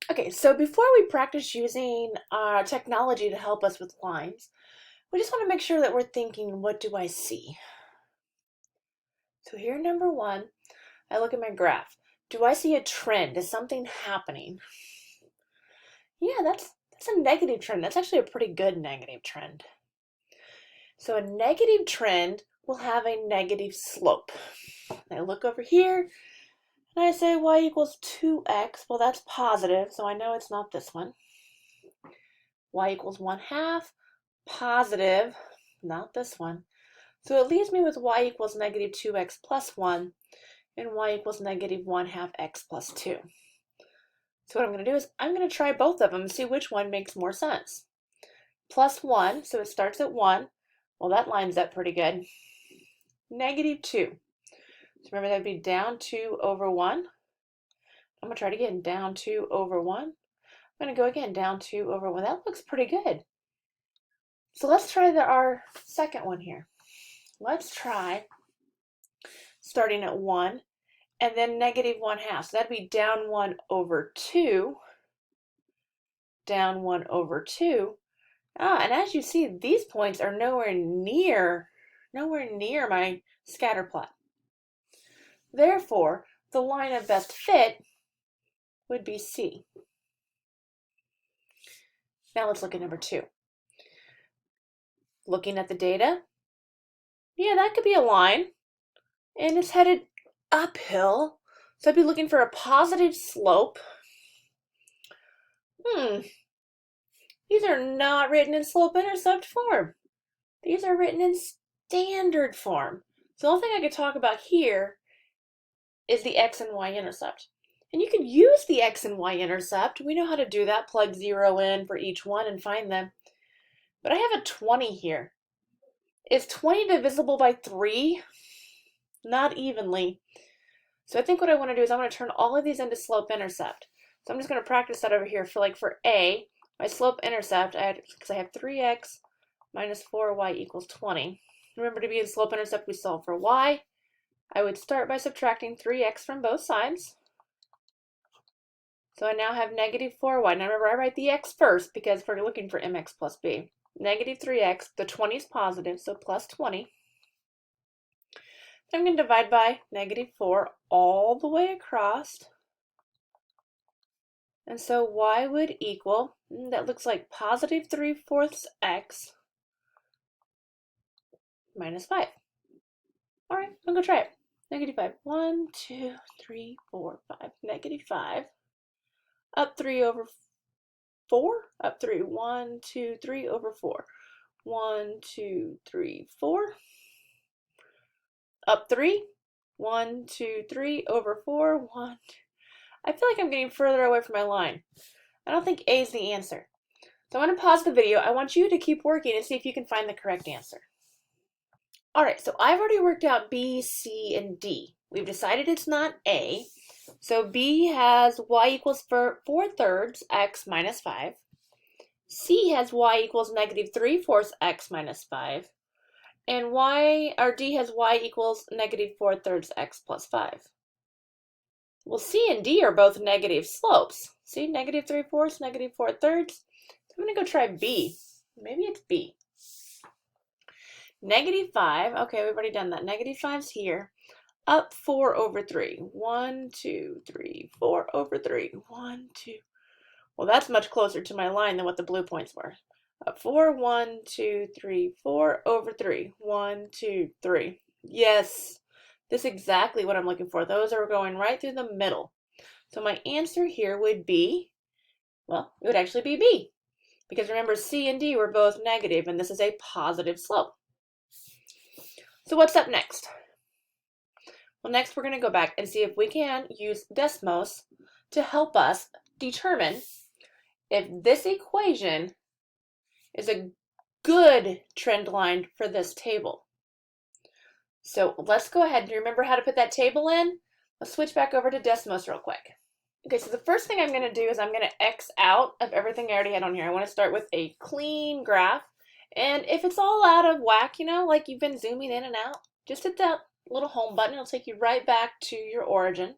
Okay, so before we practice using technology to help us with lines, we just want to make sure that we're thinking, what do I see? So here, number one, I look at my graph. Do I see a trend? Is something happening? Yeah, that's a negative trend. That's actually a pretty good negative trend. So a negative trend will have a negative slope. I look over here and I say y equals 2x. Well, that's positive, so I know it's not this one. Y equals 1/2, positive, not this one. So it leaves me with y equals negative 2x plus 1 and y equals negative 1/2 x plus 2. So what I'm going to do is I'm going to try both of them and see which one makes more sense. Plus 1, so it starts at 1. Well, that lines up pretty good. Negative 2. So remember that would be down 2 over 1. I'm going to try it again, down 2 over 1. I'm going to go again, down 2 over 1. That looks pretty good. So let's try our second one here. Let's try starting at 1 and then negative 1/2. So that'd be down 1 over 2, down 1 over 2. And as you see, these points are nowhere near my scatter plot. Therefore, the line of best fit would be C. Now let's look at number 2. Looking at the data, yeah, that could be a line, and it's headed uphill. So I'd be looking for a positive slope. These are not written in slope-intercept form. These are written in standard form. So the only thing I could talk about here is the x and y intercept. And you can use the x and y intercept. We know how to do that. Plug 0 in for each one and find them. But I have a 20 here. Is 20 divisible by 3? Not evenly. So I think what I want to do is I want to turn all of these into slope-intercept. So I'm just going to practice that over here. For A, my slope-intercept, because I have 3x minus 4y equals 20. Remember, to be in slope-intercept, we solve for y. I would start by subtracting 3x from both sides. So I now have negative 4y. Now remember, I write the x first because we're looking for mx plus b. Negative 3x, the 20 is positive, so plus 20. Then I'm going to divide by negative 4 all the way across. And so y would equal, that looks like positive 3/4 x minus 5. All right, I'm going to try it. Negative 5. 1, 2, 3, 4, 5. Negative 5. Up 3 over 4. Up 3. 1, 2, 3 over 4. 1, 2, 3, 4. Up 3. 1, 2, 3 over 4. 1, 2. I feel like I'm getting further away from my line. I don't think A is the answer. So I'm going to pause the video. I want you to keep working and see if you can find the correct answer. All right, so I've already worked out B, C, and D. We've decided it's not A. So B has y equals 4/3 x minus 5. C has y equals negative 3/4 x minus 5. And D has y equals negative 4/3 x plus 5. Well, C and D are both negative slopes. See, negative 3/4, negative 4/3. So I'm going to go try B. Maybe it's B. Negative 5, okay, we've already done that. Negative 5's here. Up 4 over 3. 1, 2, 3, 4 over 3. 1, 2. Well, that's much closer to my line than what the blue points were. Up 4, 1, 2, 3, 4 over 3. 1, 2, 3. Yes, this is exactly what I'm looking for. Those are going right through the middle. So my answer here would be, well, it would actually be B. Because remember, C and D were both negative, and this is a positive slope. So what's up next? Well, next we're going to go back and see if we can use Desmos to help us determine if this equation is a good trend line for this table. So let's go ahead and remember how to put that table in. Let's switch back over to Desmos real quick. Okay, so the first thing I'm going to do is I'm going to X out of everything I already had on here. I want to start with a clean graph. And if it's all out of whack, like you've been zooming in and out, just hit that little home button. It'll take you right back to your origin.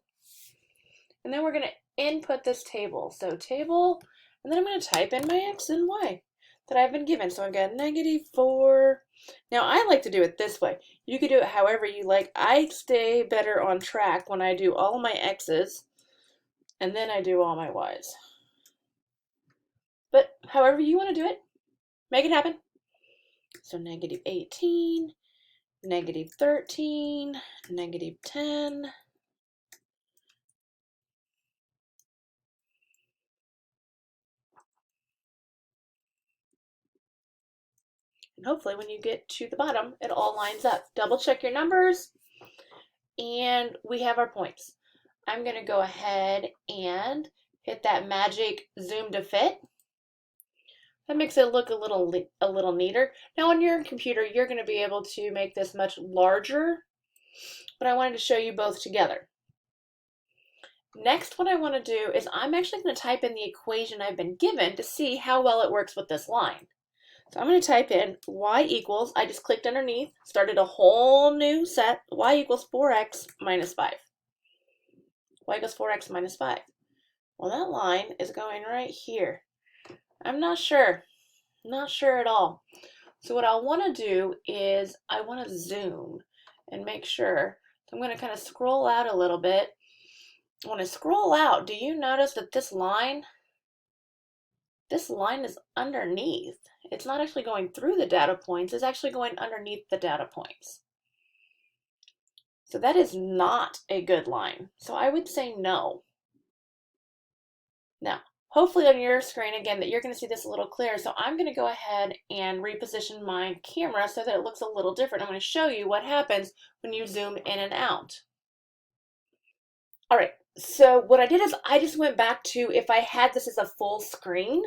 And then we're going to input this table. So table, and then I'm going to type in my x and y that I've been given. So I've got -4. Now I like to do it this way. You could do it however you like. I stay better on track when I do all my x's and then I do all my y's. But however you want to do it, make it happen. So -18, -13, -10, and hopefully when you get to the bottom, it all lines up. Double check your numbers, and we have our points. I'm going to go ahead and hit that magic zoom to fit. That makes it look a little neater. Now on your computer, you're going to be able to make this much larger, but I wanted to show you both together. Next, what I want to do is I'm actually going to type in the equation I've been given to see how well it works with this line. So I'm going to type in y equals, I just clicked underneath, started a whole new set, y equals 4x minus 5. Y equals 4x minus 5. Well, that line is going right here. I'm not sure at all. So what I want to do is I want to zoom and make sure. So I'm going to kind of scroll out a little bit. When I scroll out, do you notice that this line is underneath? It's not actually going through the data points, it's actually going underneath the data points. So that is not a good line. So I would say no. Now, hopefully on your screen, again, that you're going to see this a little clearer. So I'm going to go ahead and reposition my camera so that it looks a little different. I'm going to show you what happens when you zoom in and out. All right, so what I did is I just went back to if I had this as a full screen,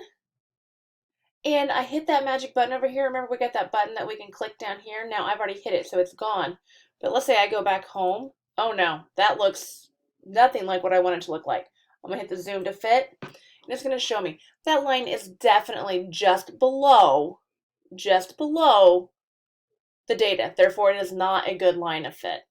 and I hit that magic button over here. Remember, we got that button that we can click down here. Now I've already hit it, so it's gone. But let's say I go back home. Oh no, that looks nothing like what I want it to look like. I'm gonna hit the zoom to fit, and it's gonna show me that line is definitely just below the data. Therefore, it is not a good line of fit.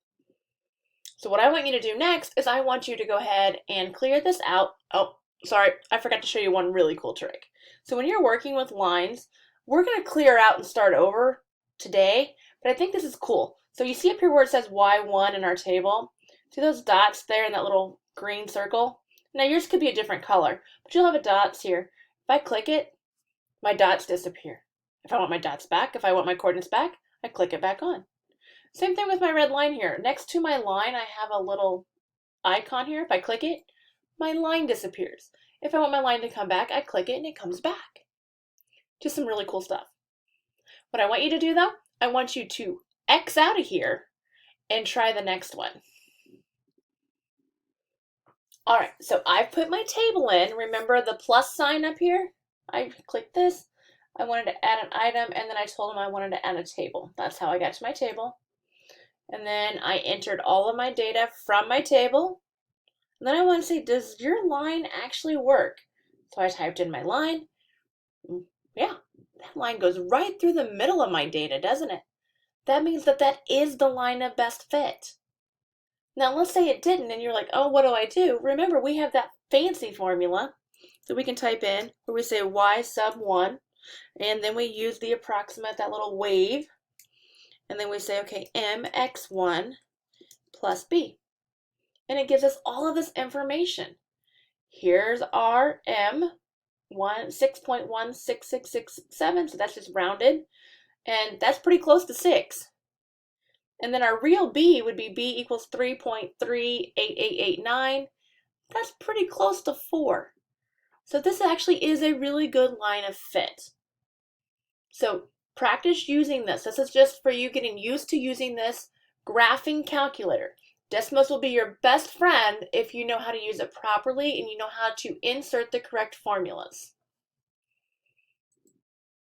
So what I want you to do next is I want you to go ahead and clear this out. Oh, sorry, I forgot to show you one really cool trick. So when you're working with lines, we're going to clear out and start over today, but I think this is cool. So you see up here where it says Y1 in our table? See those dots there in that little green circle? Now yours could be a different color, but you'll have a dots here. If I click it, my dots disappear. If I want my dots back, if I want my coordinates back, I click it back on. Same thing with my red line here. Next to my line, I have a little icon here. If I click it, my line disappears. If I want my line to come back, I click it and it comes back. Just some really cool stuff. What I want you to do though, I want you to X out of here and try the next one. All right, so I've put my table in. Remember the plus sign up here? I clicked this. I wanted to add an item, and then I told them I wanted to add a table. That's how I got to my table. And then I entered all of my data from my table. And then I want to say, does your line actually work? So I typed in my line. Yeah, that line goes right through the middle of my data, doesn't it? That means that that is the line of best fit. Now let's say it didn't and you're like, oh, what do I do? Remember, we have that fancy formula that we can type in where we say y sub 1, and then we use the approximate, that little wave, and then we say, okay, mx1 plus b. And it gives us all of this information. Here's our m, 6.16667, so that's just rounded, and that's pretty close to 6. And then our real b would be b equals 3.38889. That's pretty close to 4. So this actually is a really good line of fit. So practice using this. This is just for you getting used to using this graphing calculator. Desmos will be your best friend if you know how to use it properly and you know how to insert the correct formulas.